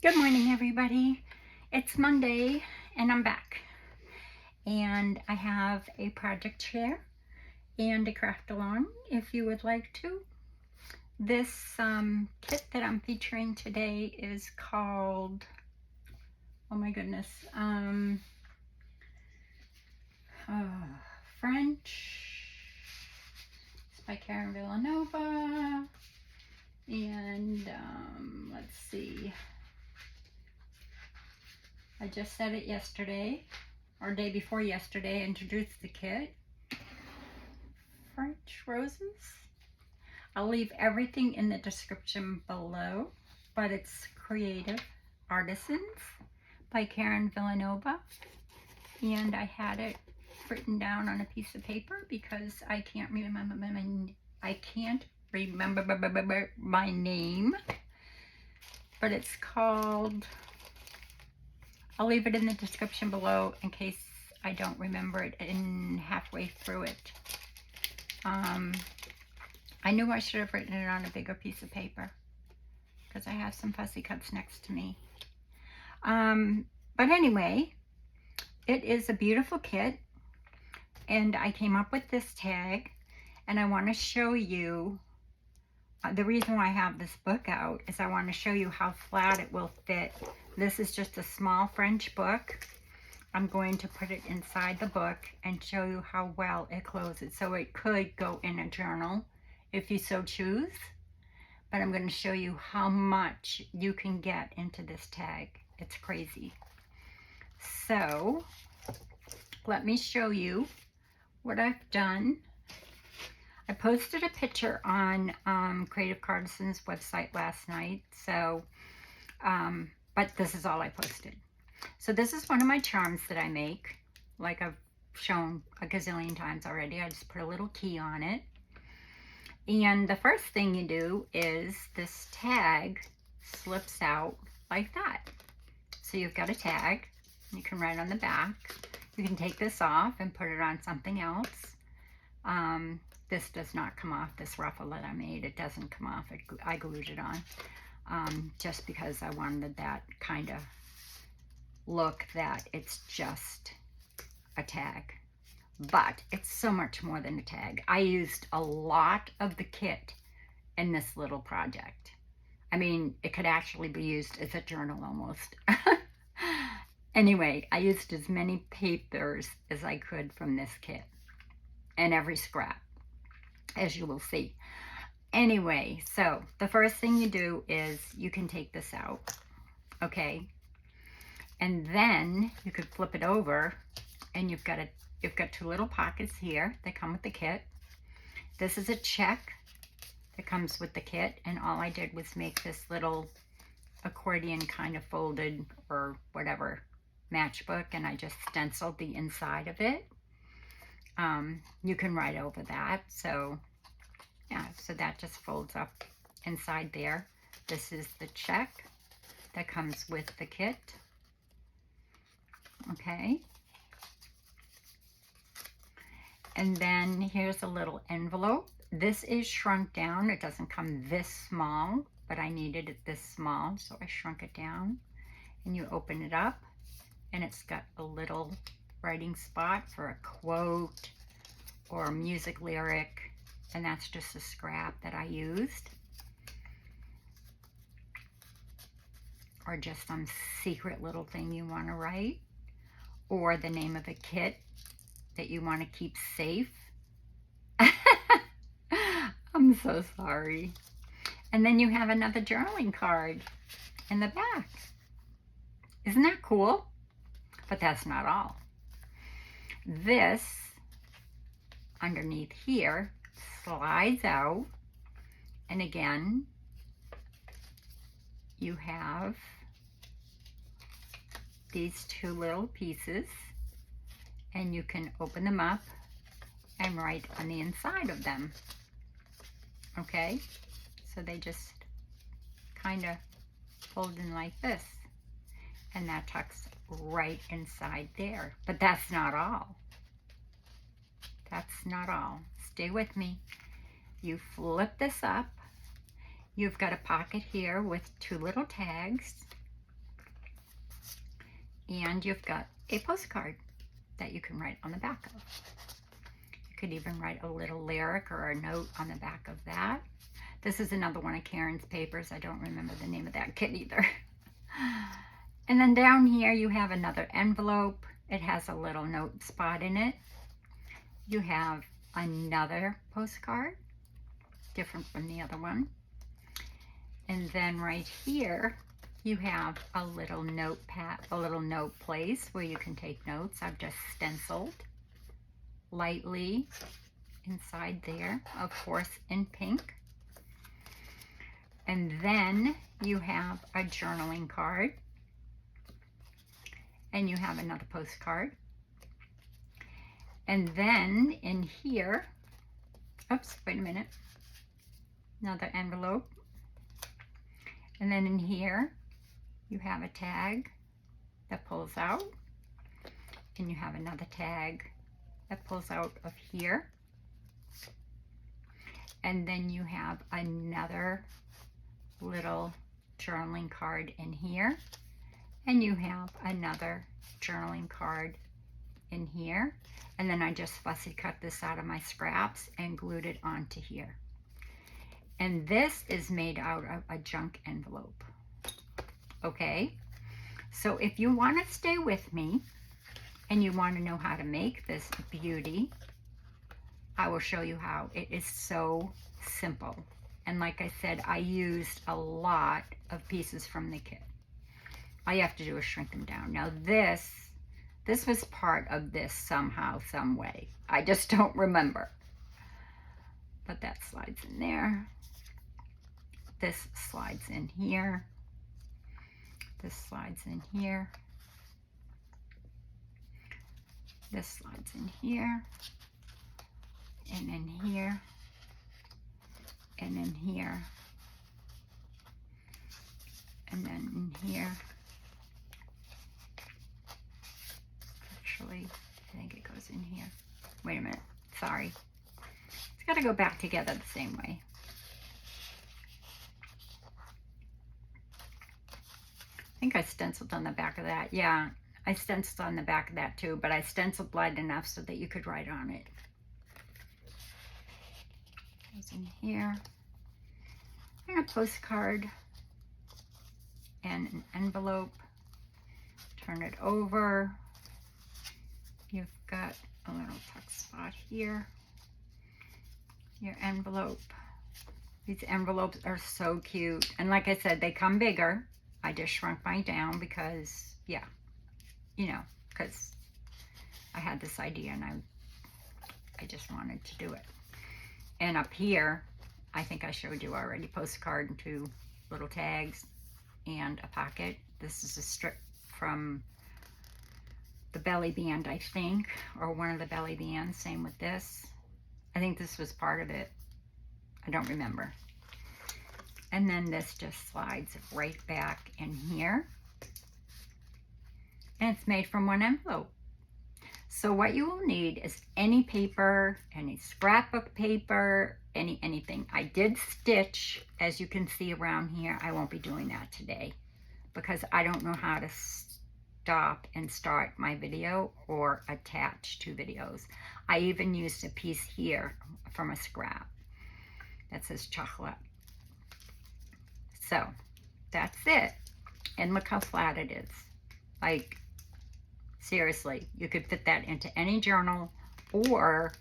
Good morning, everybody. It's Monday and I'm back. And I have a project share and a craft along if you would like to. This kit that I'm featuring today is called, oh my goodness, French. It's by Karin Villanova. And let's see. I just said it yesterday, or day before yesterday, introduced the kit. French roses. I'll leave everything in the description below, but it's Kreativ Artisans by Karin Villanova. And I had it written down on a piece of paper because I can't remember my name, but it's called, I'll leave it in the description below in case I don't remember it in halfway through it. I knew I should have written it on a bigger piece of paper because I have some fussy cuts next to me. But anyway, it is a beautiful kit, and I came up with this tag, and I want to show you, the reason why I have this book out is I want to show you how flat it will fit. This is just a small French book. I'm going to put it inside the book and show you how well it closes. So it could go in a journal if you so choose, but I'm going to show you how much you can get into this tag. It's crazy. So let me show you what I've done. I posted a picture on Kreativ PaperArtisan's website last night, so but this is all I posted. So this is one of my charms that I make, like I've shown a gazillion times already. I just put a little key on it. And the first thing you do is this tag slips out like that. So you've got a tag. You can write on the back. You can take this off and put it on something else. This does not come off, this ruffle that I made. It doesn't come off. I glued it on just because I wanted that kind of look that it's just a tag. But it's so much more than a tag. I used a lot of the kit in this little project. I mean, it could actually be used as a journal almost. Anyway, I used as many papers as I could from this kit, and every scrap, as you will see. Anyway, so the first thing you do is you can take this out, okay? And then you could flip it over, and you've got two little pockets here that come with the kit. This is a check that comes with the kit, and all I did was make this little accordion kind of folded or whatever matchbook, and I just stenciled the inside of it. You can write over that, so yeah, so that just folds up inside there. This is the check that comes with the kit. Okay. And then here's a little envelope. This is shrunk down. It doesn't come this small, but I needed it this small, so I shrunk it down. And you open it up, and it's got a little writing spot for a quote or a music lyric, and that's just a scrap that I used. Or just some secret little thing you want to write, or the name of a kit that you want to keep safe. I'm so sorry. And then you have another journaling card in the back. Isn't that cool? But that's not all. This underneath here slides out, and again you have these two little pieces, and you can open them up and write on the inside of them. Okay, so they just kind of fold in like this, and that tucks right inside there. But that's not all. That's not all. Stay with me. You flip this up. You've got a pocket here with two little tags. And you've got a postcard that you can write on the back of. You could even write a little lyric or a note on the back of that. This is another one of Karin's papers. I don't remember the name of that kit either. And then down here you have another envelope. It has a little note spot in it. You have another postcard, different from the other one. And then right here you have a little notepad, a little note place where you can take notes. I've just stenciled lightly inside there, of course in pink. And then you have a journaling card, and you have another postcard. And then in here, oops, wait a minute, another envelope. And then in here, you have a tag that pulls out, and you have another tag that pulls out of here. And then you have another little journaling card in here, and you have another journaling card in here. And then I just fussy cut this out of my scraps and glued it onto here. And this is made out of a junk envelope. Okay, so if you want to stay with me and you want to know how to make this beauty, I will show you how. It is so simple. And like I said, I used a lot of pieces from the kit. All you have to do is shrink them down. Now this was part of this somehow, some way. I just don't remember. But that slides in there. This slides in here. This slides in here. This slides in here. And in here. And in here. And then in here. Actually, I think it goes in here. Wait a minute. Sorry. It's got to go back together the same way. I think I stenciled on the back of that. Yeah, I stenciled on the back of that too, but I stenciled light enough so that you could write on it. Goes in here. And a postcard and an envelope. Turn it over. You've got a little tuck spot here. Your envelope. These envelopes are so cute. And like I said, they come bigger. I just shrunk mine down because, yeah, you know, because I had this idea and I just wanted to do it. And up here, I think I showed you already, postcard and 2 little tags and a pocket. This is a strip from the belly band, I think, or one of the belly bands. Same with this. I think this was part of it. I don't remember. And then this just slides right back in here. And it's made from 1 envelope. So what you will need is any paper, any scrapbook paper, anything. I did stitch, as you can see around here. I won't be doing that today because I don't know how to stop and start my video or attach 2 videos. I even used a piece here from a scrap that says chocolate. So that's it. And look how flat it is. Like, seriously, you could fit that into any journal or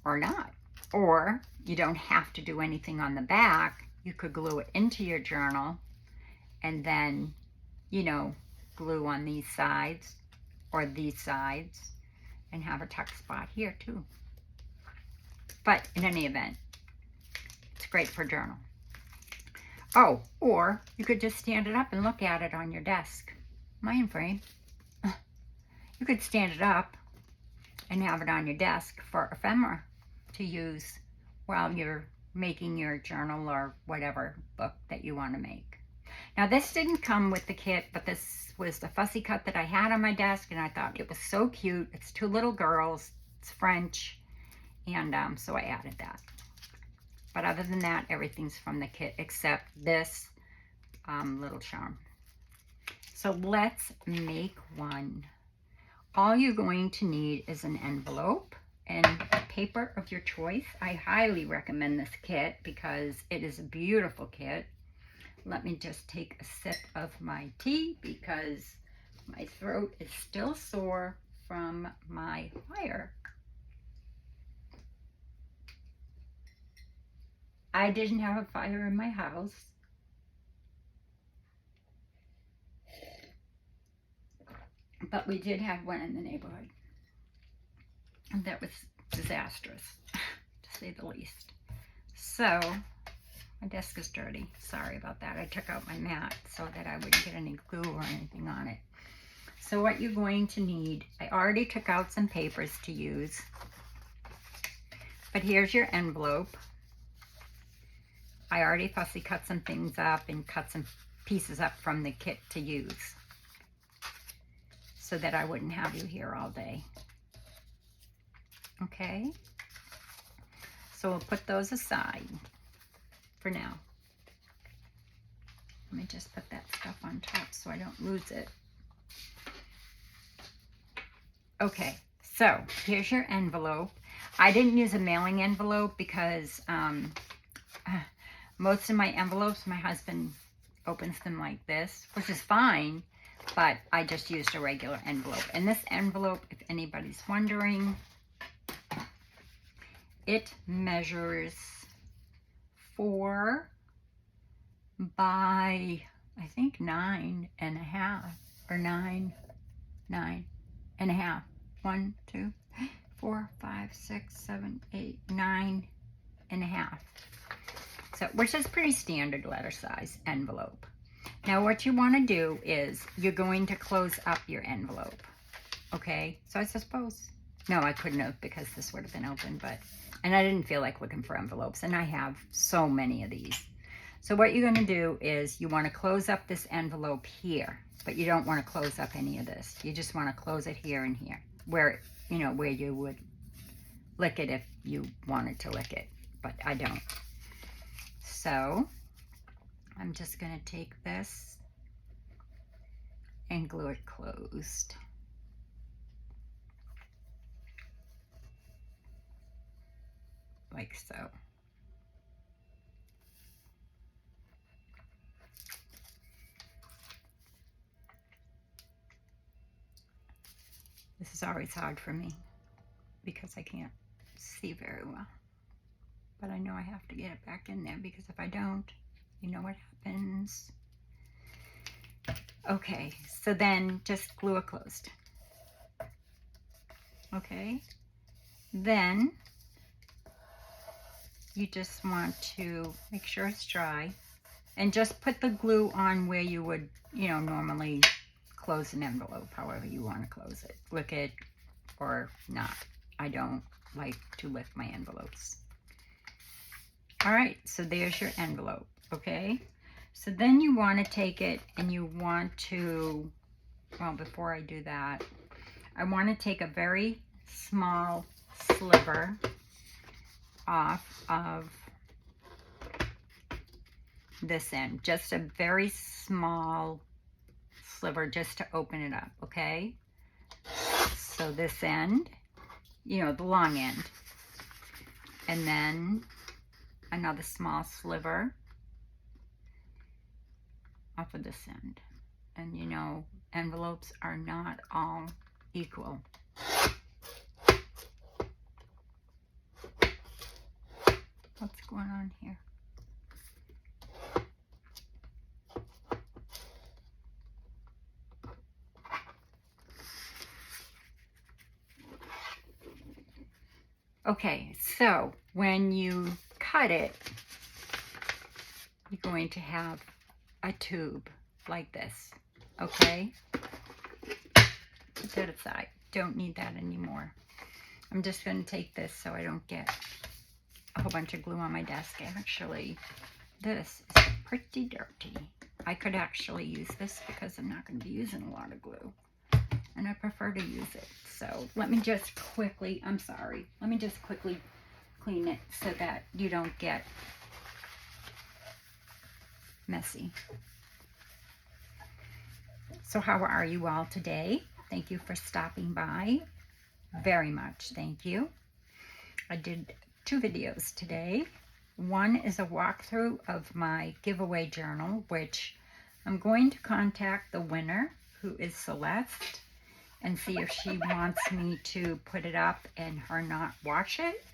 not. Or you don't have to do anything on the back. You could glue it into your journal and then, you know, glue on these sides or these sides and have a tuck spot here too. But in any event, it's great for journal. Oh, or you could just stand it up and look at it on your desk. Mind frame. You could stand it up and have it on your desk for ephemera to use while you're making your journal or whatever book that you want to make. Now this didn't come with the kit, but this was the fussy cut that I had on my desk and I thought it was so cute. It's 2 little girls, it's French, and so I added that. But other than that, everything's from the kit except this little charm. So So let's make one. All you're going to need is an envelope and paper of your choice. I highly recommend this kit because it is a beautiful kit. Let me just take a sip of my tea because my throat is still sore from my fire. I didn't have a fire in my house. But we did have one in the neighborhood. And that was disastrous, to say the least. So, my desk is dirty. Sorry about that. I took out my mat so that I wouldn't get any glue or anything on it. So what you're going to need, I already took out some papers to use. But here's your envelope. I already fussy cut some things up and cut some pieces up from the kit to use, so that I wouldn't have you here all day. Okay? So we'll put those aside for now. Let me just put that stuff on top so I don't lose it. Okay, so here's your envelope. I didn't use a mailing envelope because most of my envelopes, my husband opens them like this, which is fine. But I just used a regular envelope. And this envelope, if anybody's wondering, it measures 4 by, I think, 9.5, or 9 and a half. 1, 2, 4, 5, 6, 7, 8, 9.5. So, which is pretty standard letter size envelope. Now what you want to do is you're going to close up your envelope, okay? So I suppose, no, I couldn't have because this would have been open, and I didn't feel like looking for envelopes, and I have so many of these. So what you're going to do is you want to close up this envelope here, but you don't want to close up any of this. You just want to close it here and here, where, you know, where you would lick it if you wanted to lick it, but I don't. So I'm just going to take this and glue it closed. Like so. This is always hard for me because I can't see very well. But I know I have to get it back in there because if I don't, you know what happens. Okay, so then just glue it closed. Okay, then you just want to make sure it's dry and just put the glue on where you would, you know, normally close an envelope, however you want to close it. Lick it or not. I don't like to lick my envelopes. All right, so there's your envelope, okay? So then you want to take it and you want to, well, before I do that, I want to take a very small sliver off of this end. Just a very small sliver just to open it up, okay? So this end, you know, the long end. And then another small sliver off of this end. And you know, envelopes are not all equal. What's going on here? Okay, so when you cut it, you're going to have a tube like this, okay? Put that aside. Don't need that anymore. I'm just going to take this so I don't get a whole bunch of glue on my desk. Actually, this is pretty dirty. I could actually use this because I'm not going to be using a lot of glue. And I prefer to use it. So let me just quickly, I'm sorry. Let me just quickly clean it so that you don't get messy. So So how are you all today? Thank you for stopping by. Very much, thank you. I did 2 videos today. One is a walkthrough of my giveaway journal, which I'm going to contact the winner, who is Celeste, and see if she wants me to put it up and her not watch it,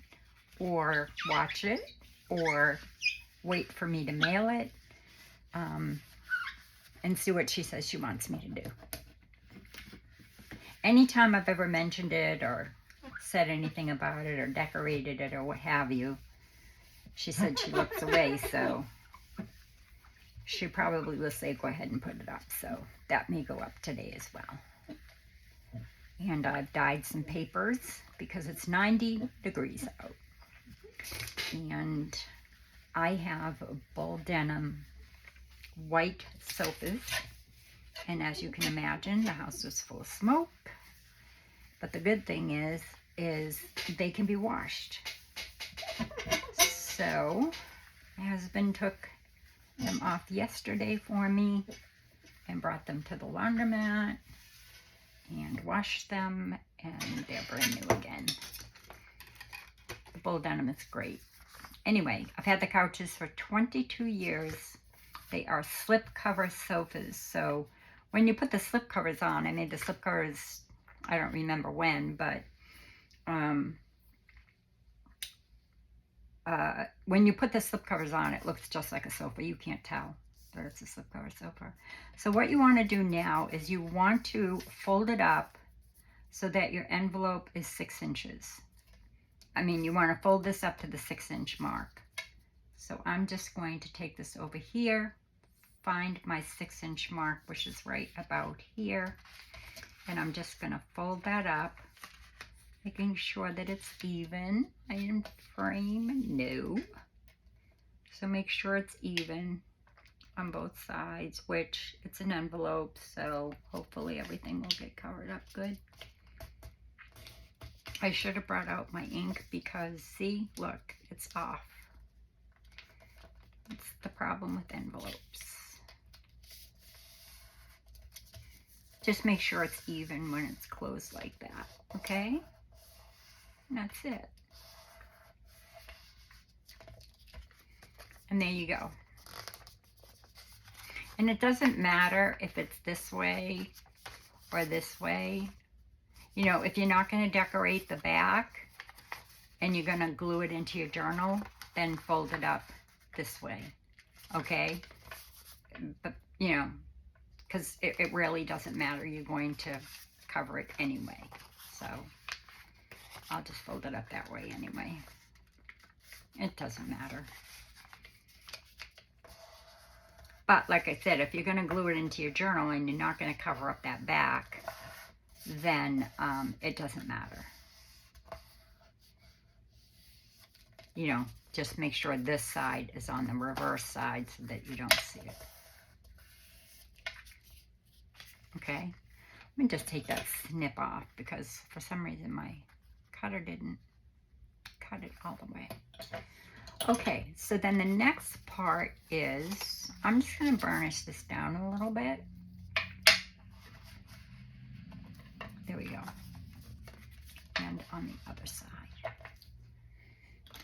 or watch it, or wait for me to mail it, and see what she says she wants me to do. Anytime I've ever mentioned it or said anything about it or decorated it or what have you, she said she looks away, so she probably will say go ahead and put it up. So that may go up today as well. And I've dyed some papers because it's 90 degrees out. And I have a bull denim white sofas. And as you can imagine, the house was full of smoke. But the good thing is they can be washed. So my husband took them off yesterday for me and brought them to the laundromat and washed them, and they're brand new again. The bull denim is great. Anyway, I've had the couches for 22 years. They are slip cover sofas. So when you put the slip covers on, I made the slip covers, I don't remember when, but when you put the slip covers on, it looks just like a sofa. You can't tell that it's a slip cover sofa. So what you want to do now is you want to fold it up so that your envelope is 6 inches. I mean, you want to fold this up to the 6-inch mark. So I'm just going to take this over here, find my 6-inch mark, which is right about here. And I'm just going to fold that up, making sure that it's even. I didn't frame, no. So make sure it's even on both sides, which it's an envelope, so hopefully everything will get covered up good. I should have brought out my ink because, see, look, it's off. It's the problem with envelopes. Just make sure it's even when it's closed like that, okay? And that's it. And there you go. And it doesn't matter if it's this way or this way. You know, if you're not going to decorate the back and you're going to glue it into your journal, then fold it up this way, okay? But, you know, because it really doesn't matter. You're going to cover it anyway. So I'll just fold it up that way anyway. It doesn't matter. But like I said, if you're going to glue it into your journal and you're not going to cover up that back, then it doesn't matter. You know, just make sure this side is on the reverse side so that you don't see it. Okay, let me just take that snip off because for some reason my cutter didn't cut it all the way. Okay, so then the next part is, I'm just going to burnish this down a little bit. There we go. And on the other side.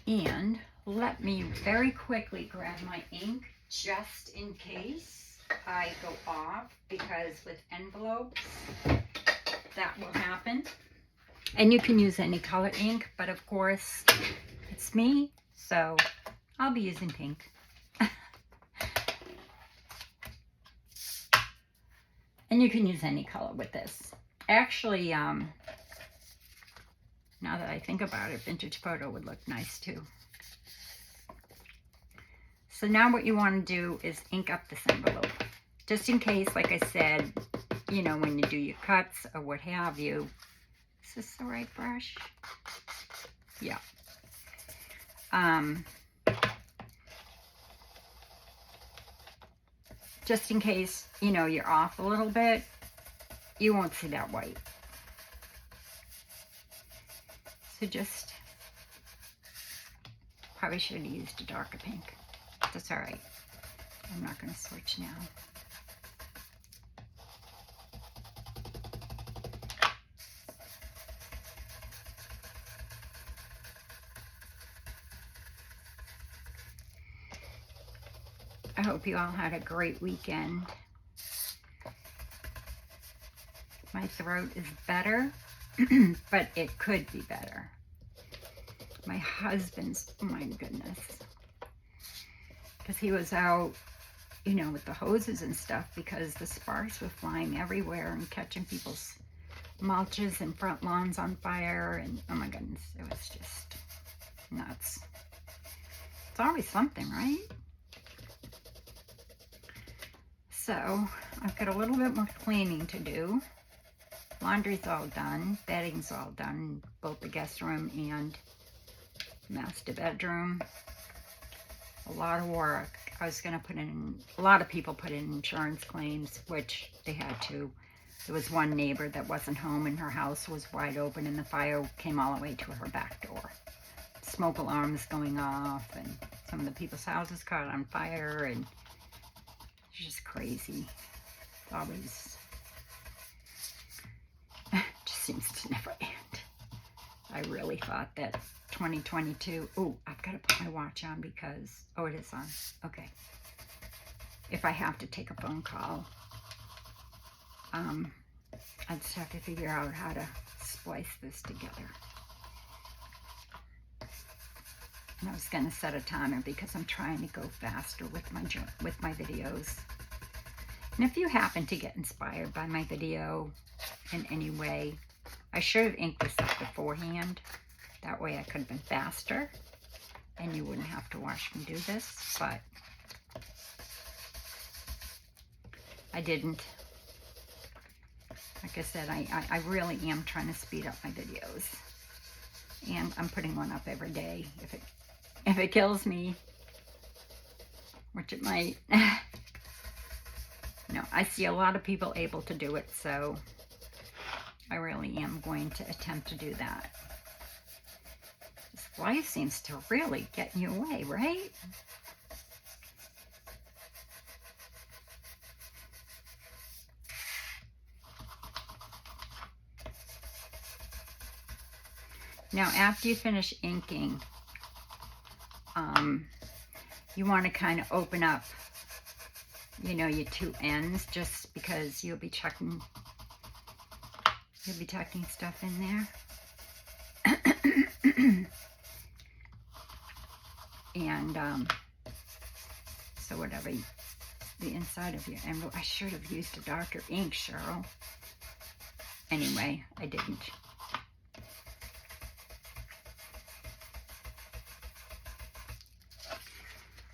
And let me very quickly grab my ink just in case I go off, because with envelopes that will happen. And you can use any color ink, but of course it's me, so I'll be using pink. And you can use any color with this. Actually, now that I think about it, vintage photo would look nice too. So now what you want to do is ink up this envelope. Just in case, like I said, you know, when you do your cuts or what have you. Is this the right brush? Yeah. Just in case, you know, you're off a little bit, you won't see that white. So just, probably should have used a darker pink. That's all right. I'm not going to switch now. hope you all had a great weekend. My throat is better, but it could be better. My husband's, oh my goodness, because he was out, you know, with the hoses and stuff because the sparks were flying everywhere and catching people's mulches and front lawns on fire, and oh my goodness, it was just nuts. It's always something, right? So I've got a little bit more cleaning to do. Laundry's all done, bedding's all done, both the guest room and master bedroom. A lot of work. I was going to put in, a lot of people put in insurance claims, which they had to. There was one neighbor that wasn't home and her house was wide open and the fire came all the way to her back door. Smoke alarms going off and some of the people's houses caught on fire, and it's just crazy. It's always, just seems to never end. I really thought that 2022, oh, I've got to put my watch on because, oh, it is on. Okay. If I have to take a phone call, I just have to figure out how to splice this together. And I was going to set a timer because I'm trying to go faster with my videos. And if you happen to get inspired by my video in any way, I should have inked this up beforehand. That way I could have been faster and you wouldn't have to watch me do this, but I didn't. Like I said, I really am trying to speed up my videos. And I'm putting one up every day. If it kills me, which it might. No, I see a lot of people able to do it, so I really am going to attempt to do that. This life seems to really get in your way, right? Now, after you finish inking, you want to kind of open up, you know, your two ends, just because you'll be tucking stuff in there. And so whatever the inside of your envelope, I should have used a darker ink, Cheryl. Anyway, I didn't.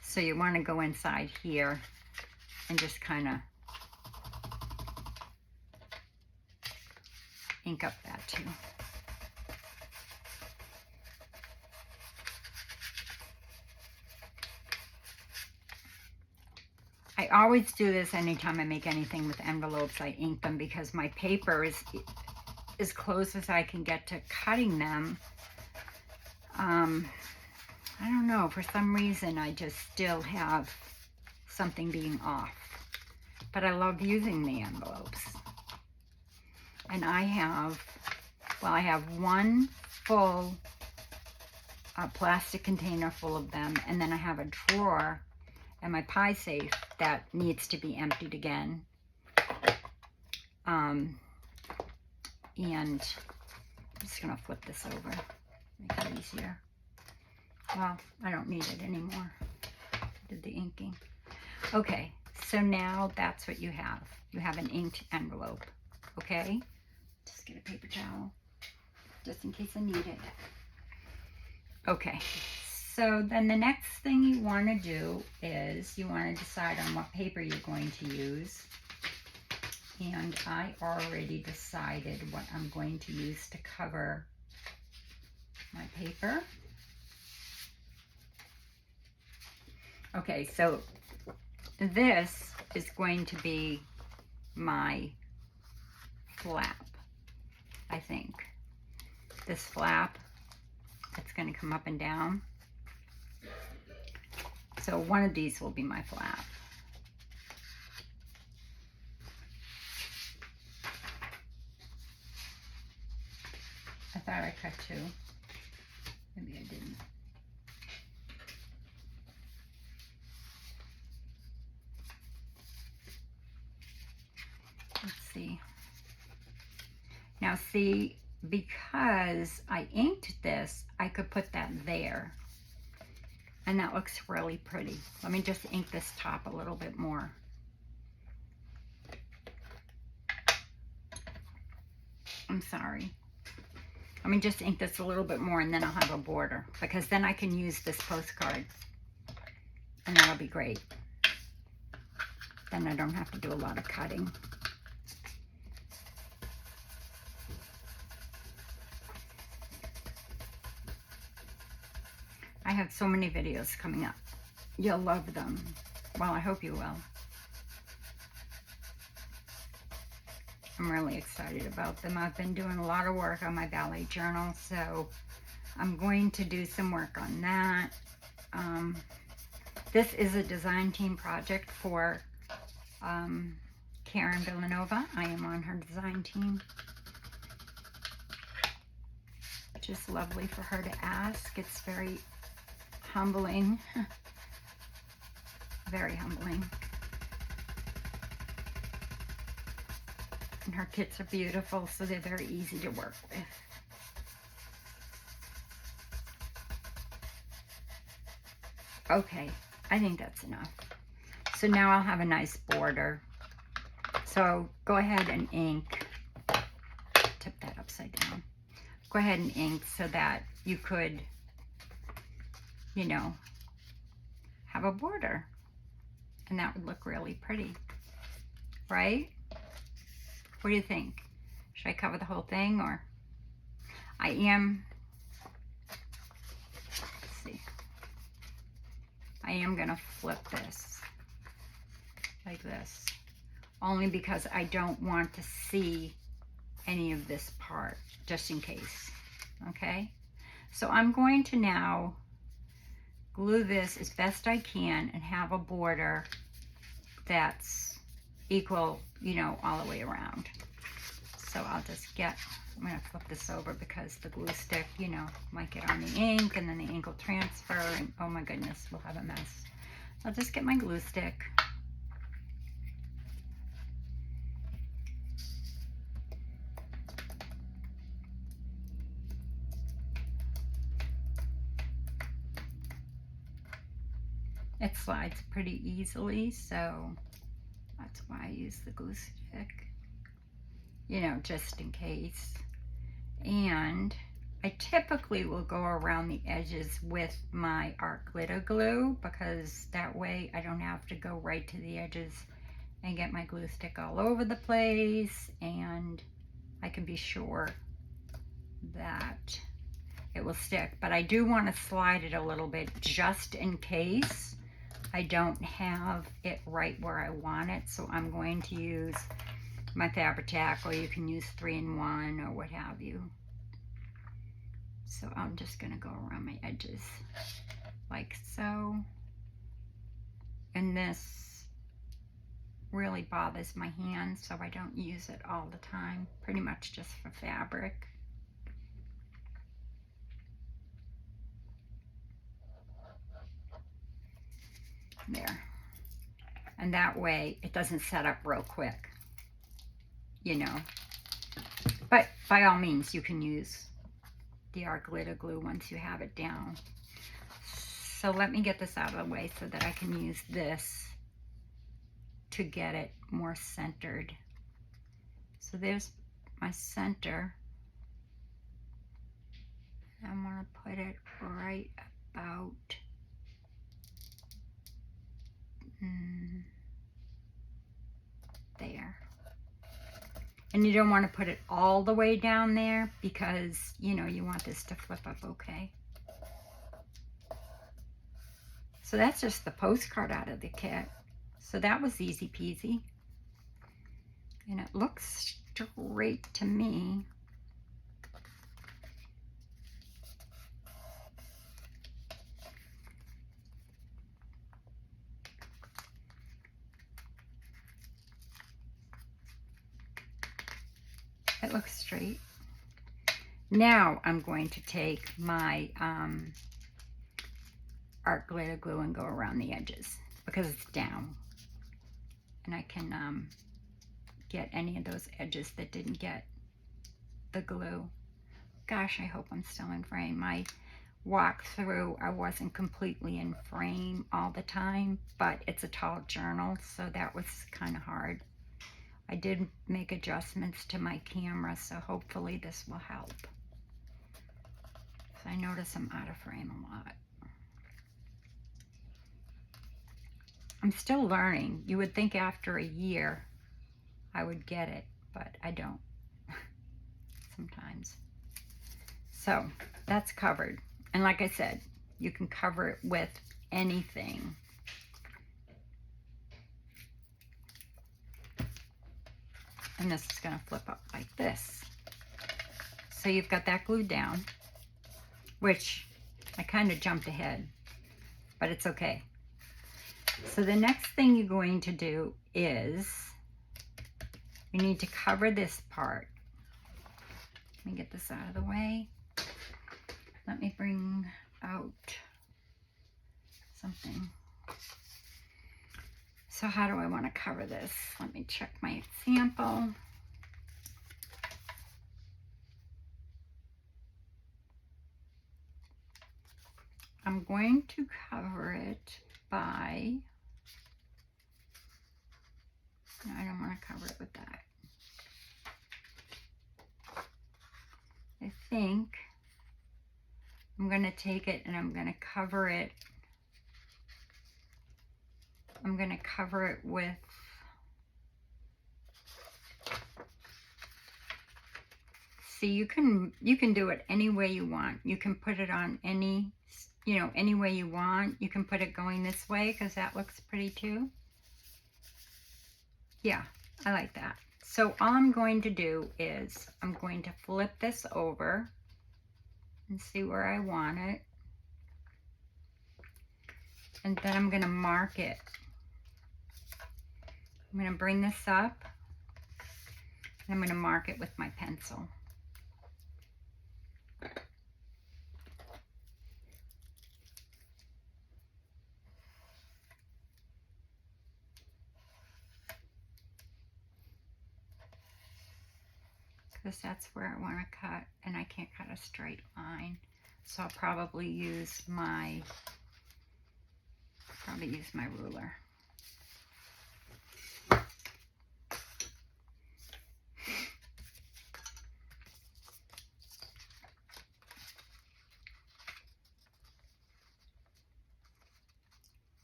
So you want to go inside here and just kind of ink up that too. I always do this anytime I make anything with envelopes. I ink them because my paper is as close as I can get to cutting them. I don't know, for some reason I just still have something being off. But I love using the envelopes. And I have one full plastic container full of them, and then I have a drawer in my pie safe that needs to be emptied again. And I'm just gonna flip this over, make it easier. Well, I don't need it anymore. I did the inking. Okay, so now that's what you have. You have an inked envelope, okay? Just get a paper towel, just in case I need it. Okay, so then the next thing you want to do is you want to decide on what paper you're going to use. And I already decided what I'm going to use to cover my paper. Okay, so this is going to be my flap, I think. This flap, it's going to come up and down. So one of these will be my flap. I thought I cut two. Maybe I didn't. see. Now see, because I inked this, I could put that there. And that looks really pretty. Let me just ink this top a little bit more. I'm sorry. Let me just ink this a little bit more and then I'll have a border, because then I can use this postcard and that'll be great. Then I don't have to do a lot of cutting. I have so many videos coming up. You'll love them. Well, I hope you will. I'm really excited about them. I've been doing a lot of work on my ballet journal, so I'm going to do some work on that. This is a design team project for Karin Villanova. I am on her design team. Which is lovely for her to ask. It's very humbling. Very humbling. And her kits are beautiful, so they're very easy to work with. Okay, I think that's enough. So now I'll have a nice border. So go ahead and ink. Tip that upside down. Go ahead and ink so that you could, you know, have a border. And that would look really pretty, right? What do you think? Should I cover the whole thing, or? I am, let's see. I am gonna flip this like this, only because I don't want to see any of this part, just in case, okay? So I'm going to now glue this as best I can and have a border that's equal, you know, all the way around. So I'll just get, I'm gonna flip this over because the glue stick, you know, might get on the ink and then the ink will transfer and oh my goodness, we'll have a mess. So I'll just get my glue stick. It slides pretty easily, so that's why I use the glue stick, you know, just in case. And I typically will go around the edges with my art glitter glue, because that way I don't have to go right to the edges and get my glue stick all over the place, and I can be sure that it will stick. But I do want to slide it a little bit just in case I don't have it right where I want it. So I'm going to use my Fabri-Tac, or you can use 3-in-1 or what have you. So I'm just going to go around my edges like so. And this really bothers my hands, so I don't use it all the time, pretty much just for fabric. There. And that way it doesn't set up real quick, you know. But by all means, you can use the art glitter glue once you have it down. So let me get this out of the way so that I can use this to get it more centered. So there's my center. I'm gonna put it right about there. And you don't want to put it all the way down there, because you know you want this to flip up okay. So that's just the postcard out of the kit. So that was easy peasy. And it looks straight to me. It looks straight. Now I'm going to take my art glitter glue and go around the edges, because it's down. And I can get any of those edges that didn't get the glue. Gosh, I hope I'm still in frame. My walkthrough, I wasn't completely in frame all the time, but it's a tall journal, so that was kind of hard. I did make adjustments to my camera, so hopefully this will help. So I notice I'm out of frame a lot. I'm still learning. You would think after a year I would get it, but I don't sometimes. So that's covered. And like I said, you can cover it with anything. And this is going to flip up like this. So you've got that glued down, which I kind of jumped ahead, but it's okay. So the next thing you're going to do is you need to cover this part. Let me get this out of the way. Let me bring out something. So how do I want to cover this? Let me check my example. I'm going to cover it by, no, I don't want to cover it with that. I think I'm going to take it and I'm going to cover it. I'm going to cover it with see, you can do it any way you want. You can put it on any, you know, any way you want. You can put it going this way because that looks pretty too. Yeah, I like that. So all I'm going to do is I'm going to flip this over and see where I want it. And then I'm going to mark it. I'm going to bring this up and I'm going to mark it with my pencil. Because that's where I want to cut, and I can't cut a straight line. So I'll probably use my ruler.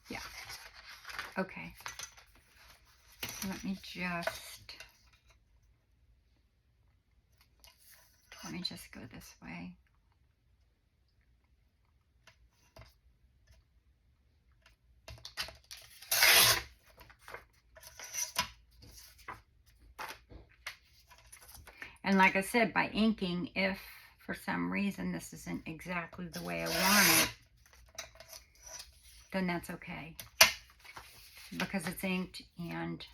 Yeah. Okay. Let me just go this way. And like I said, by inking, if for some reason this isn't exactly the way I want it, then that's okay. Because it's inked and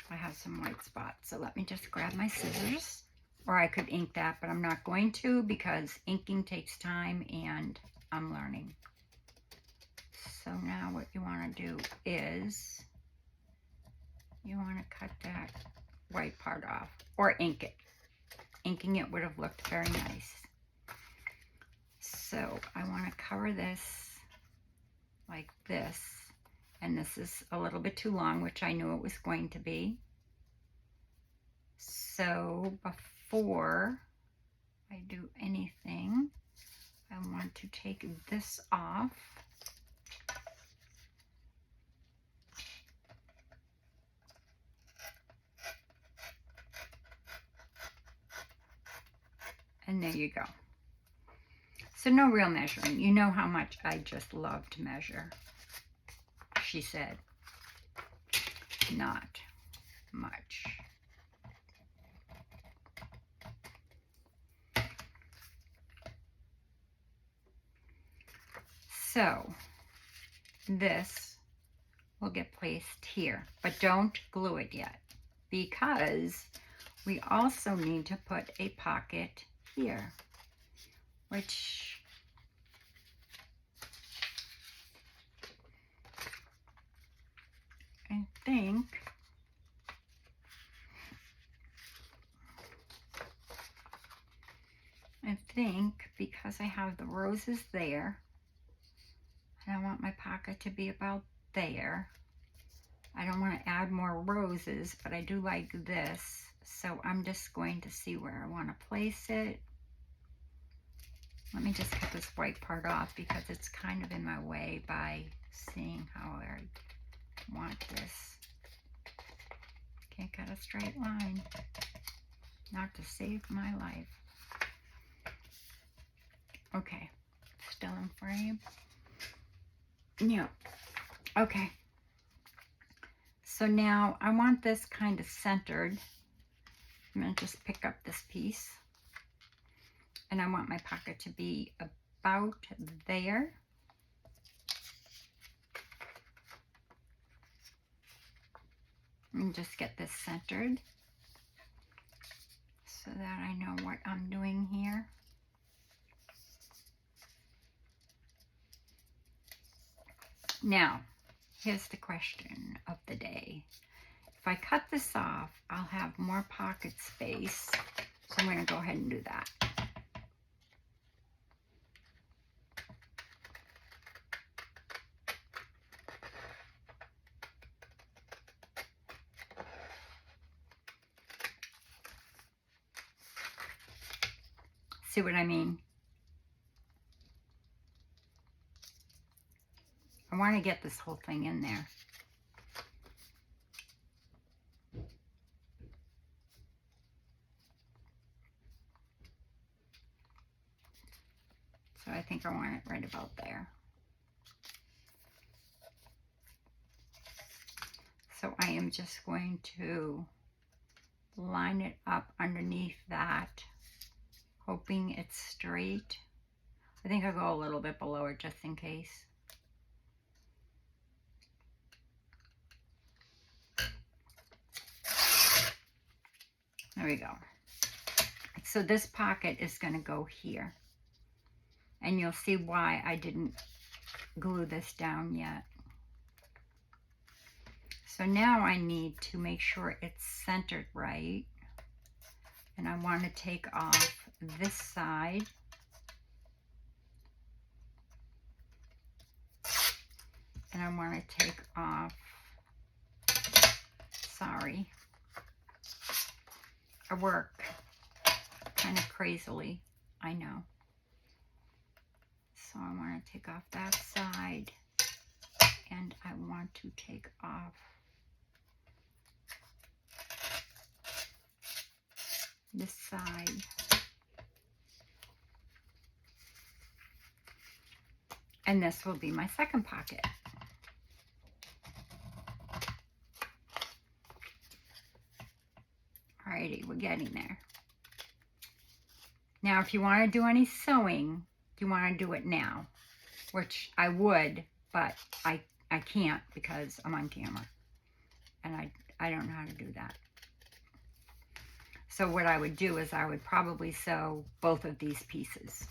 I have some white spots. So let me just grab my scissors. Or I could ink that, but I'm not going to because inking takes time and I'm learning. So now what you want to do is you want to cut that white part off or ink it. Inking it would have looked very nice. So I want to cover this like this. And this is a little bit too long, which I knew it was going to be. So before I do anything, I want to take this off. And there you go. So no real measuring. You know how much I just love to measure. She said, not much. So this will get placed here, but don't glue it yet because we also need to put a pocket here, which I think I think because I have the roses there, and I want my pocket to be about there. I don't want to add more roses, but I do like this. So I'm just going to see where I want to place it. Let me just cut this white part off because it's kind of in my way by seeing how I want this. Can't cut a straight line. Not to save my life. Okay, still in frame. Yeah, okay. So now I want this kind of centered. I'm going to just pick up this piece. And I want my pocket to be about there. And just get this centered so that I know what I'm doing here. Now, here's the question of the day. If I cut this off, I'll have more pocket space. So I'm going to go ahead and do that. See what I mean? I want to get this whole thing in there. So I think I want it right about there. So I am just going to line it up underneath that, hoping it's straight. I think I'll go a little bit below it just in case. There we go. So this pocket is going to go here. And you'll see why I didn't glue this down yet. So now I need to make sure it's centered right. And I want to take off this side. And I want to take off, sorry, I work kind of crazily, I know. So I want to take off that side, and I want to take off this side. And this will be my second pocket. Alrighty, we're getting there. Now, if you want to do any sewing, you want to do it now, which I would, but I can't because I'm on camera, and I don't know how to do that. So what I would do is I would probably sew both of these pieces,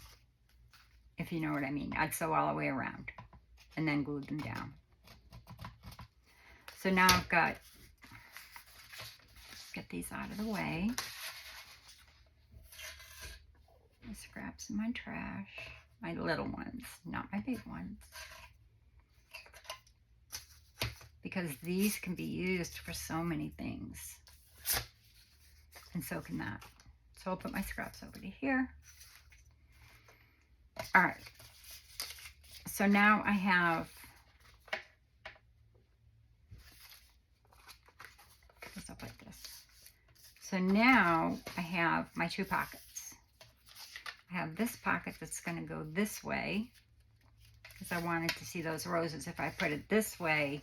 if you know what I mean. I'd sew all the way around and then glue them down. So now I've got, let's get these out of the way. The scraps in my trash, my little ones, not my big ones. Because these can be used for so many things. And so can that. So I'll put my scraps over to here. All right. So now I have, let's up like this. So now I have my two pockets. I have this pocket that's going to go this way because I wanted to see those roses. If I put it this way,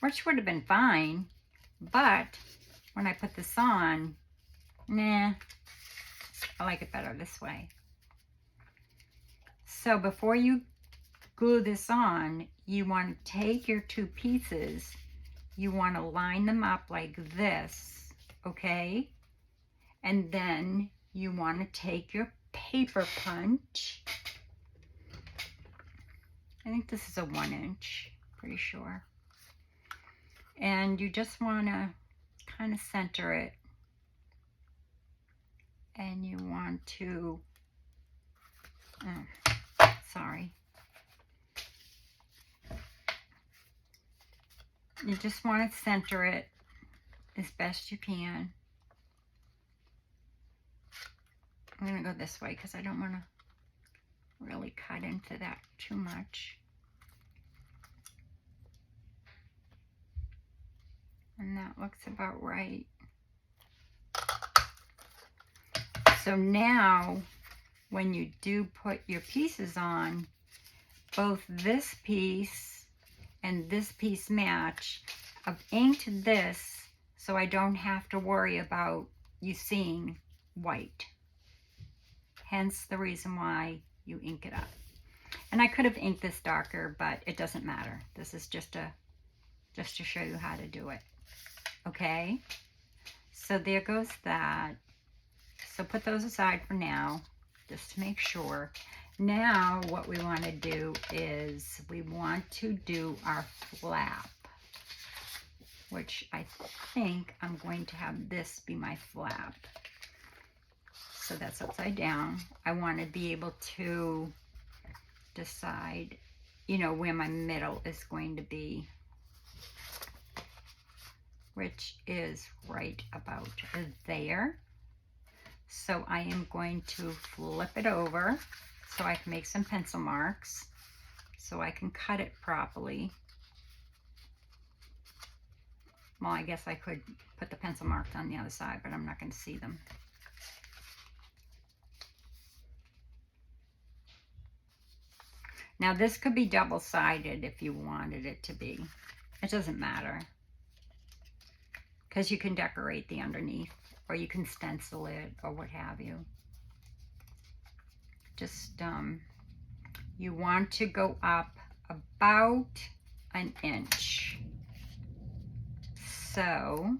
which would have been fine, but when I put this on, nah, I like it better this way. So before you glue this on, you want to take your two pieces, you want to line them up like this, okay? And then you want to take your paper punch. I think this is a 1 inch, pretty sure. And you just want to kind of center it. And you want to Oh, sorry. You just want to center it as best you can. I'm going to go this way because I don't want to really cut into that too much. And that looks about right. So now, when you do put your pieces on, both this piece and this piece match. I've inked this so I don't have to worry about you seeing white. Hence the reason why you ink it up. And I could have inked this darker, but it doesn't matter. This is just to show you how to do it. Okay? So there goes that. So put those aside for now, just to make sure. Now what we want to do is we want to do our flap, which I think I'm going to have this be my flap. So that's upside down. I want to be able to decide, you know, where my middle is going to be, which is right about there. So I am going to flip it over so I can make some pencil marks so I can cut it properly. Well, I guess I could put the pencil marks on the other side, but I'm not going to see them. Now this could be double-sided if you wanted it to be. It doesn't matter, because you can decorate the underneath, or you can stencil it, or what have you. Just, you want to go up about an inch. So,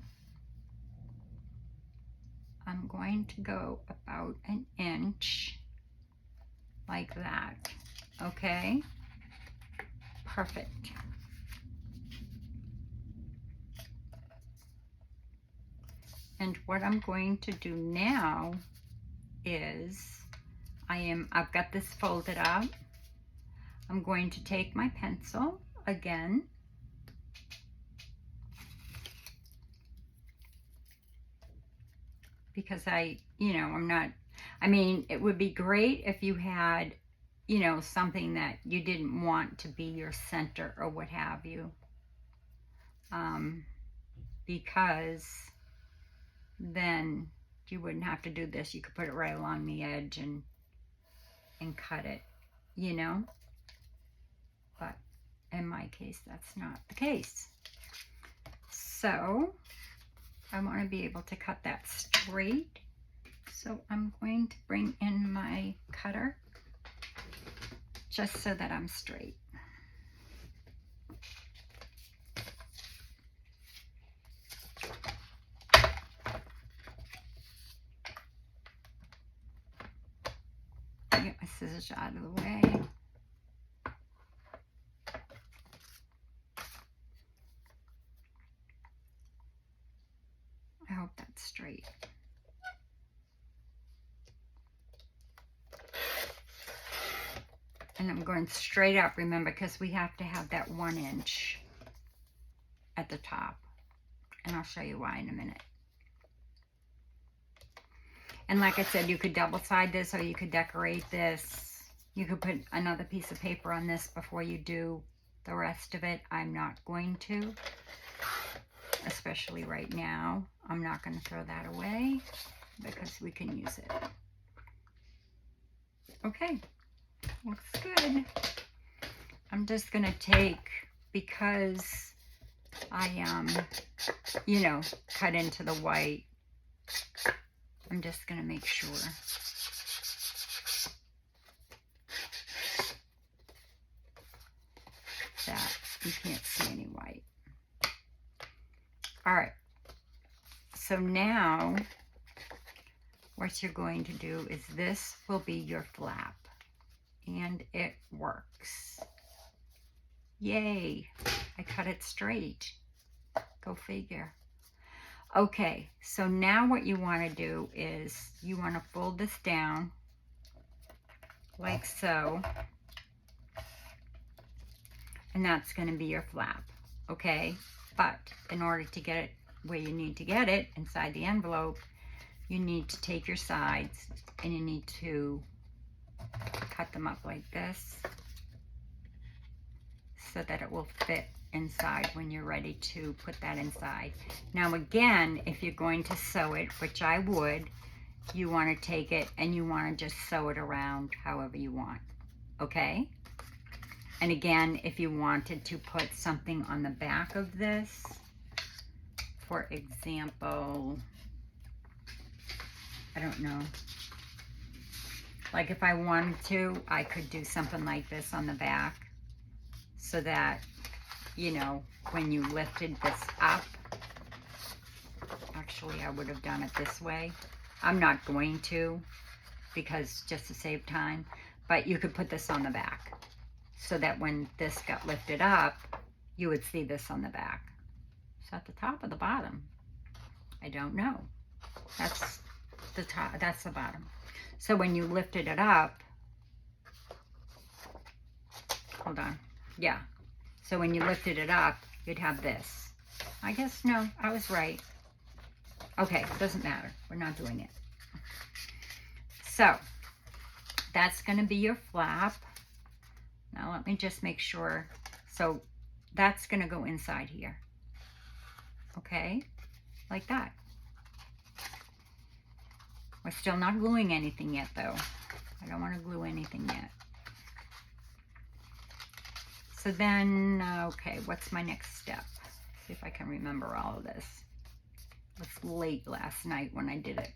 I'm going to go about an inch, like that, okay? Perfect. And what I'm going to do now is, I've got this folded up. I'm going to take my pencil again. Because I mean, it would be great if you had, you know, something that you didn't want to be your center or what have you. Because then you wouldn't have to do this. You could put it right along the edge and cut it, you know. But in my case, that's not the case. So I want to be able to cut that straight. So I'm going to bring in my cutter just so that I'm straight. I'll get my scissors out of the way. I hope that's straight. And I'm going straight up, remember, because we have to have that 1 inch at the top. And I'll show you why in a minute. And like I said, you could double side this, or you could decorate this. You could put another piece of paper on this before you do the rest of it. I'm not going to, especially right now. I'm not going to throw that away because we can use it. Okay, looks good. I'm just going to take, because I, you know, cut into the white, I'm just going to make sure that you can't see any white. All right. So now what you're going to do is, this will be your flap. And it works. Yay. I cut it straight. Go figure. Okay, so now what you want to do is you want to fold this down like so. And that's going to be your flap, okay? But in order to get it where you need to get it, inside the envelope, you need to take your sides and you need to cut them up like this so that it will fit inside when you're ready to put that inside. Now again, if you're going to sew it, which I would, you want to take it and you want to just sew it around however you want, okay? And again, if you wanted to put something on the back of this, for example, I don't know, like if I wanted to, I could do something like this on the back so that, you know, when you lifted this up, actually I would have done it this way. I'm not going to, because just to save time, but you could put this on the back so that when this got lifted up, you would see this on the back. So at the top or the bottom? I don't know. That's the top, that's the bottom. So when you lifted it up, hold on, yeah. So when you lifted it up, you'd have this. I guess, no, I was right. Okay, doesn't matter, we're not doing it. So that's gonna be your flap. Now let me just make sure. So that's gonna go inside here. Okay, like that. We're still not gluing anything yet though. I don't wanna glue anything yet. So then, okay, what's my next step? See if I can remember all of this. It was late last night when I did it.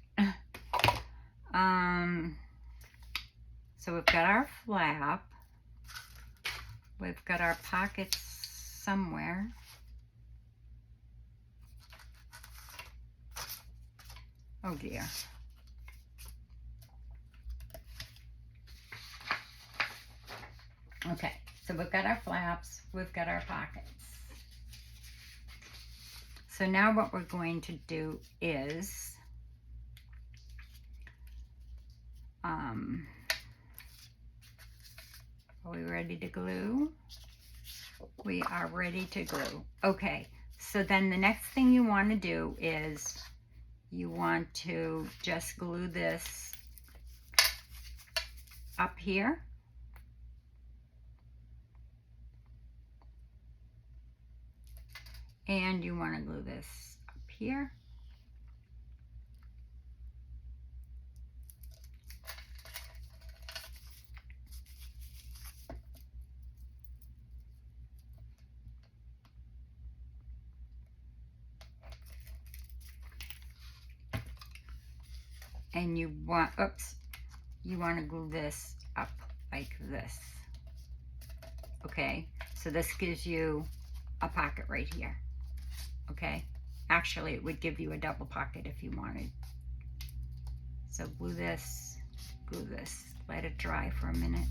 So we've got our flap. We've got our pockets somewhere. Oh dear. Okay, so we've got our flaps, we've got our pockets. So now what we're going to do is, are we ready to glue? We are ready to glue. Okay, so then the next thing you want to do is you want to just glue this up here. And you want to glue this up here. And you want, oops, you want to glue this up like this. Okay, so this gives you a pocket right here. Okay, actually it would give you a double pocket if you wanted. So glue this, let it dry for a minute.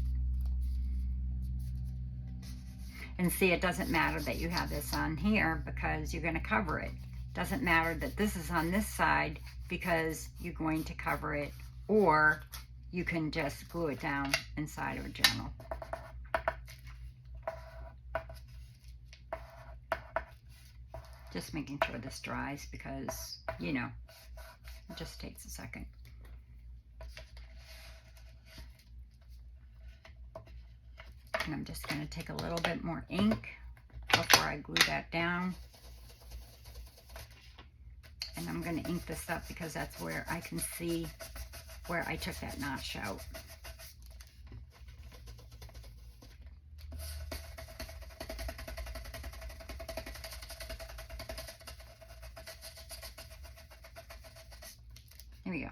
And see, it doesn't matter that you have this on here because you're going to cover it. Doesn't matter that this is on this side because you're going to cover it, or you can just glue it down inside of a journal. Just making sure this dries because, you know, it just takes a second. And I'm just going to take a little bit more ink before I glue that down. And I'm going to ink this up because that's where I can see where I took that notch out. There we go.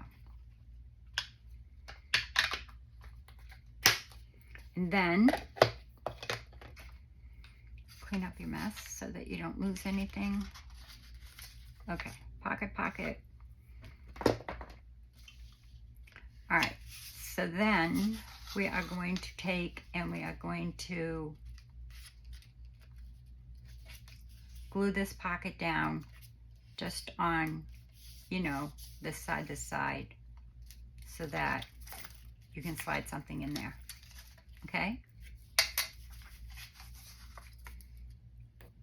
And then clean up your mess so that you don't lose anything. Okay, pocket, pocket. All right, so then we are going to take and we are going to glue this pocket down just on, you know, this side, so that you can slide something in there. okay?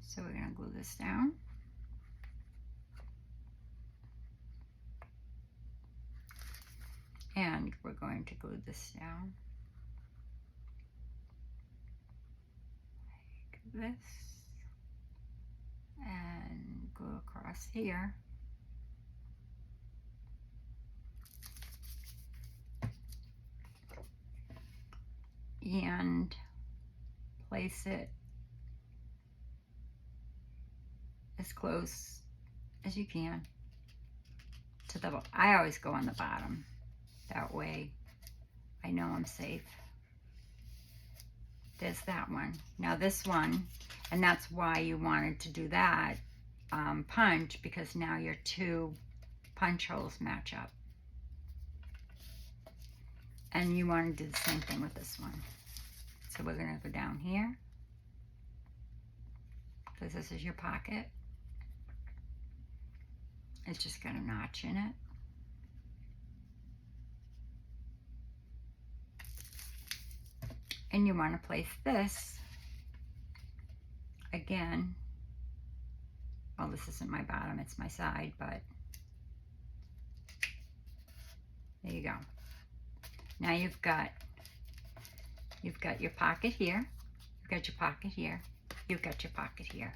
So we're going to glue this down. And we're going to glue this down. Like this. And glue across here. And place it as close as you can to the, I always go on the bottom. That way I know I'm safe. There's that one. Now this one, and that's why you wanted to do that punch, because now your two punch holes match up. And you want to do the same thing with this one. So we're going to go down here, because this is your pocket. It's just got a notch in it. And you want to place this again. Well, this isn't my bottom, it's my side, but there you go. Now you've got your pocket here, you've got your pocket here, you've got your pocket here.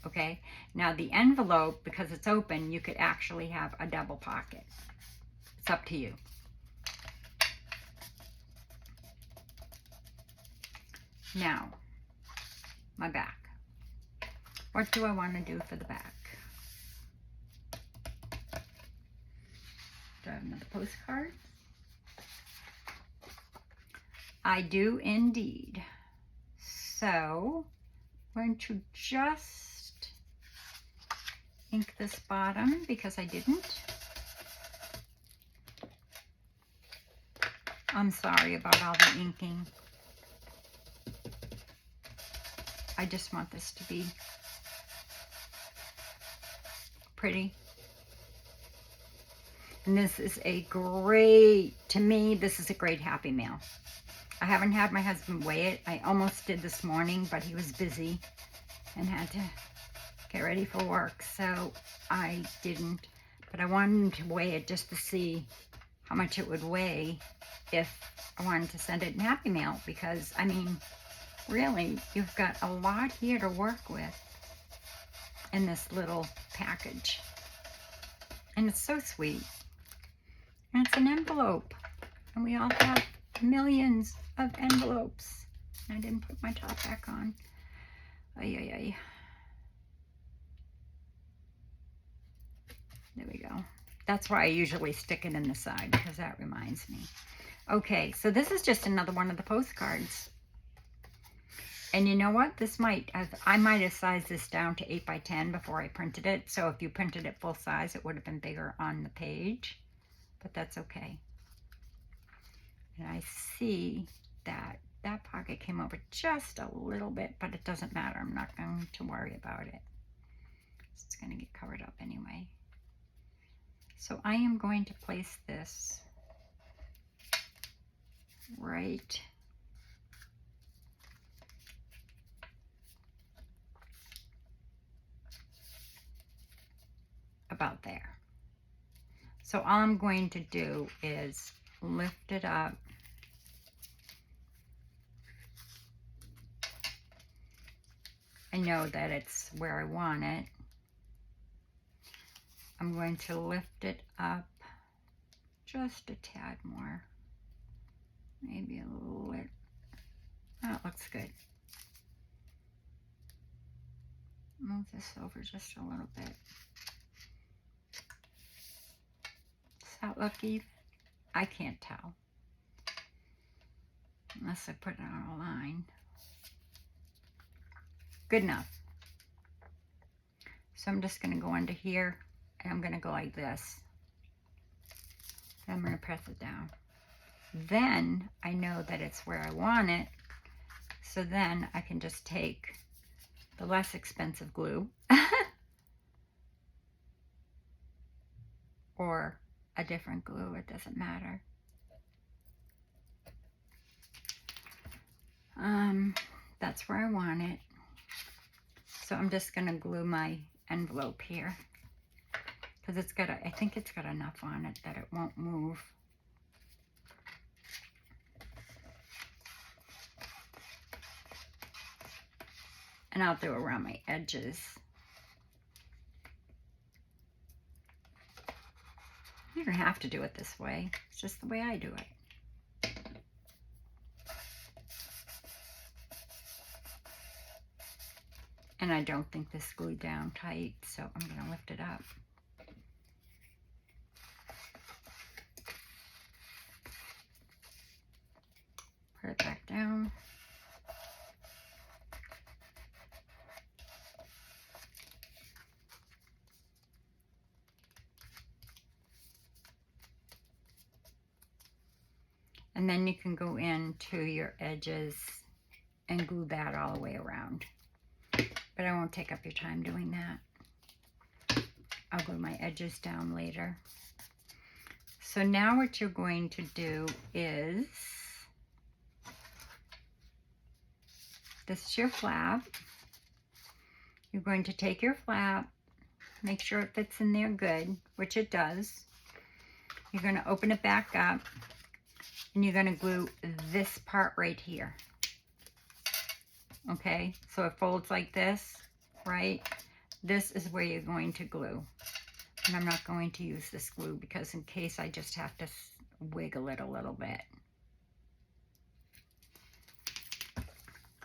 Okay, now the envelope, because it's open, you could actually have a double pocket. It's up to you. Now, my back. What do I want to do for the back? Do I have another postcard? I do indeed. So, I'm going to just ink this bottom because I didn't. I'm sorry about all the inking. I just want this to be pretty. And this is a great, to me, this is a great Happy Mail. I haven't had my husband weigh it. I almost did this morning, but he was busy and had to get ready for work, so I didn't. But I wanted him to weigh it just to see how much it would weigh if I wanted to send it in Happy Mail, because, I mean, really, you've got a lot here to work with in this little package. And it's so sweet. And it's an envelope. And we all have millions of envelopes. I didn't put my top back on. Ay, ay, ay. There we go. That's why I usually stick it in the side, because that reminds me. Okay, so this is just another one of the postcards. And you know what? This might, I might have sized this down to 8 by 10 before I printed it. So if you printed it full size, it would have been bigger on the page. But that's okay. And I see that that pocket came over just a little bit, but it doesn't matter. I'm not going to worry about it. It's going to get covered up anyway. So I am going to place this right about there. So all I'm going to do is lift it up I know that it's where I want it. I'm going to lift it up just a tad more, maybe a little bit. Oh, it looks good. Move this over just a little bit. Does that look even? I can't tell unless I put it on a line. Good enough. So I'm just going to go under here and I'm going to go like this. I'm going to press it down. Then I know that it's where I want it. So then I can just take the less expensive glue or a different glue, it doesn't matter. That's where I want it. So I'm just gonna glue my envelope here because it's got, I think it's got enough on it that it won't move. And I'll do around my edges. You don't have to do it this way. It's just the way I do it. And I don't think this glued down tight, so I'm going to lift it up. Put it back down. And then you can go into your edges and glue that all the way around. But I won't take up your time doing that. I'll glue my edges down later. So now what you're going to do is, this is your flap. You're going to take your flap, make sure it fits in there good, which it does. You're going to open it back up, and you're going to glue this part right here. Okay, so it folds like this, right? This is where you're going to glue. And I'm not going to use this glue because in case I just have to wiggle it a little bit.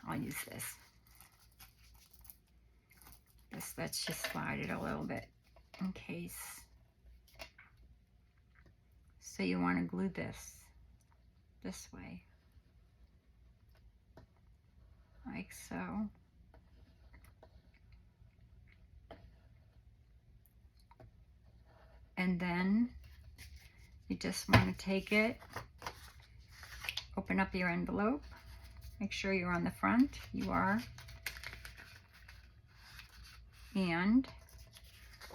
I'll use this. Let's just slide it a little bit in case. So you want to glue this way. Like so. And then you just want to take it, open up your envelope, make sure you're on the front. You are. And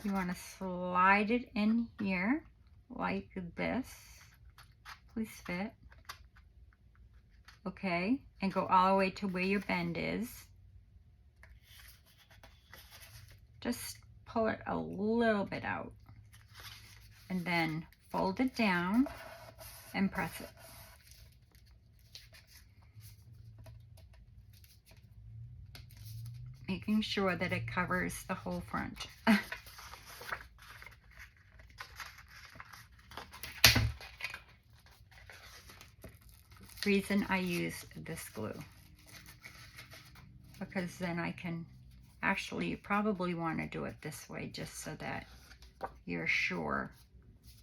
you want to slide it in here like this. Please fit. Okay, and go all the way to where your bend is. Just pull it a little bit out. And then fold it down and press it. Making sure that it covers the whole front. Reason I use this glue, because then I can, actually you probably want to do it this way just so that you're sure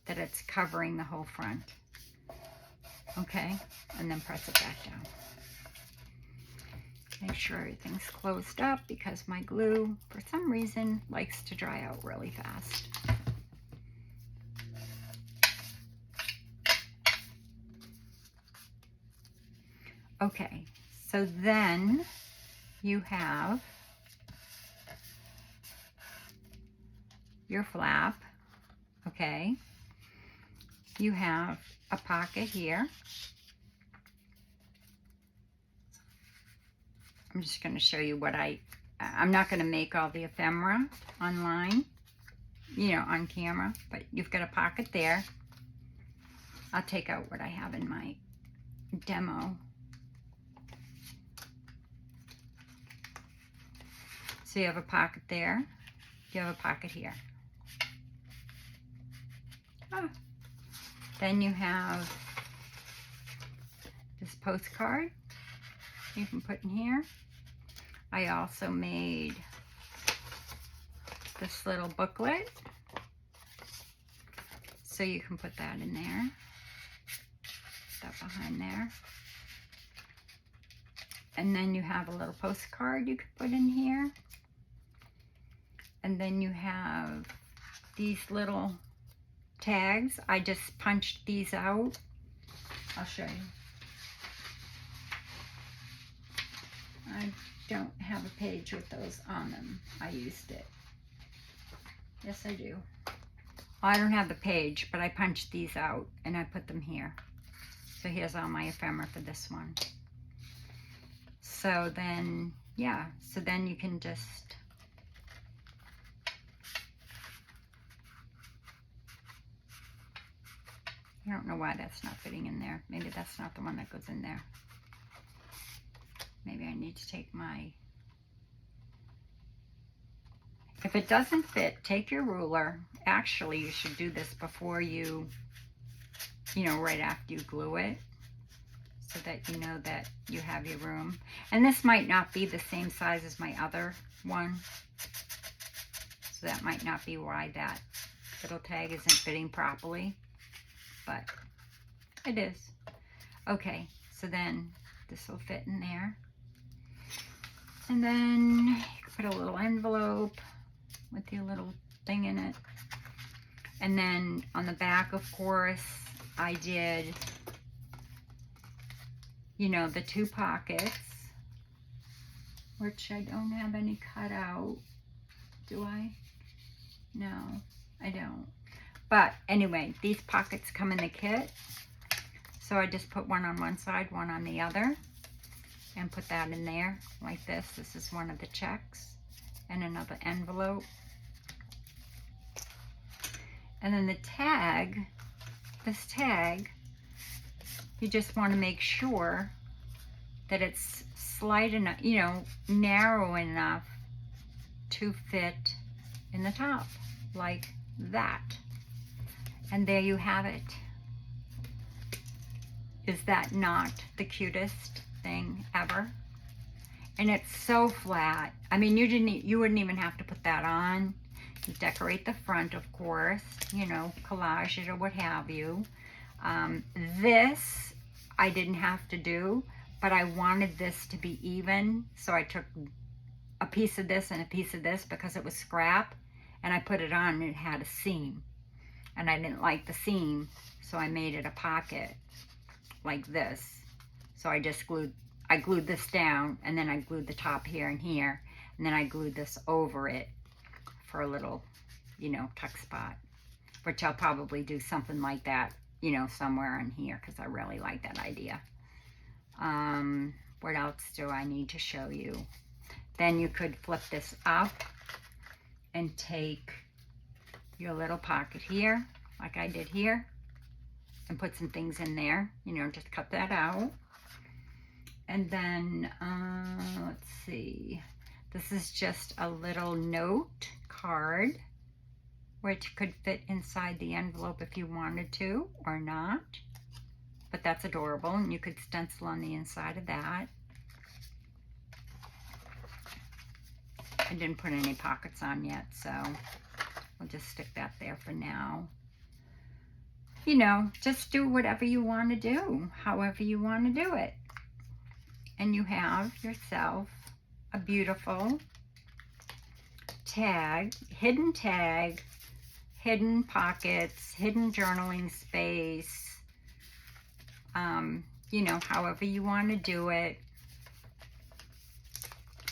that it's covering the whole front. Okay, and then press it back down. Make sure everything's closed up because my glue, for some reason, likes to dry out really fast. Okay, so then you have your flap, okay? You have a pocket here. I'm just going to show you what I'm not going to make all the ephemera online, you know, on camera, but you've got a pocket there. I'll take out what I have in my demo. So you have a pocket there, you have a pocket here. Then you have this postcard you can put in here. I also made this little booklet, so you can put that in there, put that behind there. And then you have a little postcard you can put in here. And then you have these little tags. I just punched these out. I'll show you. I don't have a page with those on them. I used it. Yes, I do. I don't have the page, but I punched these out and I put them here. So here's all my ephemera for this one. So then, yeah, so then you can just, I don't know why that's not fitting in there. Maybe that's not the one that goes in there. Maybe I need to take my, if it doesn't fit, take your ruler. Actually, you should do this before you know, right after you glue it, so that you know that you have your room. And this might not be the same size as my other one, so that might not be why that little tag isn't fitting properly, but it is. Okay, so then this will fit in there. And then you can put a little envelope with your little thing in it. And then on the back, of course, I did, you know, the 2 pockets, which I don't have any cut out. Do I? No, I don't. But anyway, these pockets come in the kit. So I just put one on one side, one on the other, and put that in there like this. This is one of the checks and another envelope. And then the tag, this tag, you just want to make sure that it's slight enough, you know, narrow enough to fit in the top, like that. And there you have it. Is that not the cutest thing ever? And it's so flat. I mean, you wouldn't even have to put that on. You decorate the front, of course, you know, collage it or what have you. This I didn't have to do, but I wanted this to be even, so I took a piece of this and a piece of this because it was scrap, and I put it on and it had a seam, and I didn't like the seam, so I made it a pocket like this. So I just glued this down, and then I glued the top here and here, and then I glued this over it for a little, you know, tuck spot, which I'll probably do something like that, you know, somewhere in here, because I really like that idea. What else do I need to show you? Then you could flip this up and take your little pocket here, like I did here, and put some things in there, you know, just cut that out. And then, let's see, this is just a little note card, which could fit inside the envelope if you wanted to or not. But that's adorable, and you could stencil on the inside of that. I didn't put any pockets on yet, so we'll just stick that there for now. You know, just do whatever you want to do, however you want to do it. And you have yourself a beautiful tag, hidden pockets, hidden journaling space, you know, however you want to do it.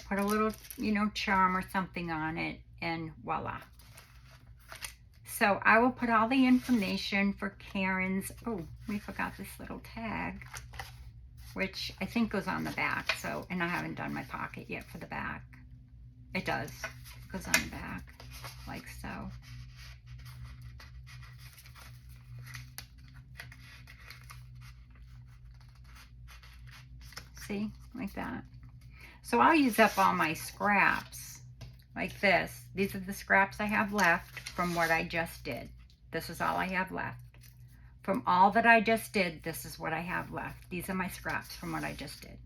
Put a little, you know, charm or something on it, and voila. So I will put all the information for Karin's, oh, we forgot this little tag, which I think goes on the back. So, and I haven't done my pocket yet for the back. It does, it goes on the back, like so. See, like that. So I'll use up all my scraps like this. These are the scraps I have left from what I just did. This is all I have left. From all that I just did, this is what I have left. These are my scraps from what I just did,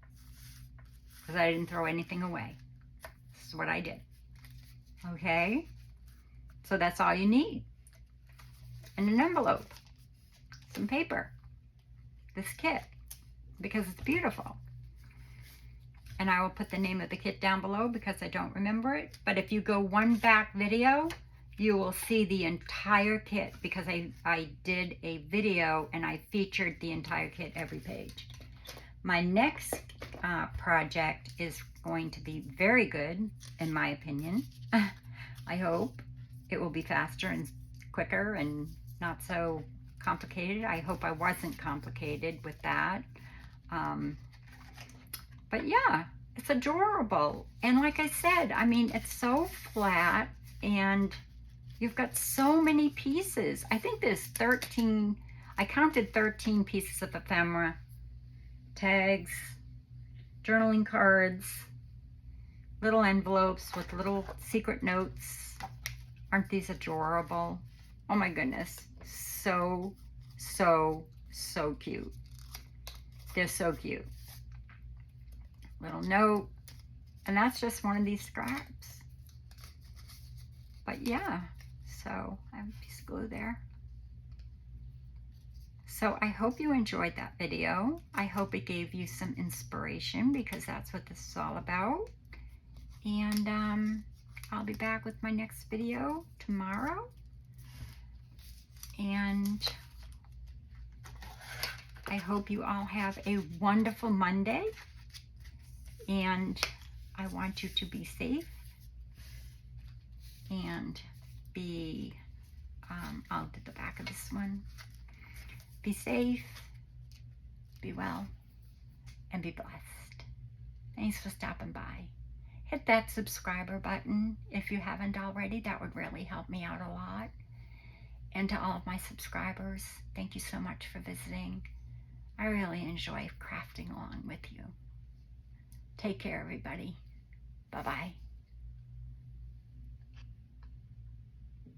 because I didn't throw anything away. This is what I did. Okay? So that's all you need. And an envelope. Some paper. This kit. Because it's beautiful. And I will put the name of the kit down below because I don't remember it. But if you go one back video, you will see the entire kit, because I did a video and I featured the entire kit every page. My next project is going to be very good, in my opinion. I hope it will be faster and quicker and not so complicated. I hope I wasn't complicated with that. But yeah, it's adorable. And like I said, I mean, it's so flat and you've got so many pieces. I think there's 13, I counted 13 pieces of ephemera, tags, journaling cards, little envelopes with little secret notes. Aren't these adorable? Oh my goodness. So, so, so cute. They're so cute. Little note. And that's just one of these scraps. But yeah, so I have a piece of glue there. So I hope you enjoyed that video. I hope it gave you some inspiration, because that's what this is all about. And I'll be back with my next video tomorrow. And I hope you all have a wonderful Monday. And I want you to be safe and be, I'll do the back of this one. Be safe, be well, and be blessed. Thanks for stopping by. Hit that subscriber button if you haven't already. That would really help me out a lot. And to all of my subscribers, thank you so much for visiting. I really enjoy crafting along with you. Take care, everybody. Bye-bye.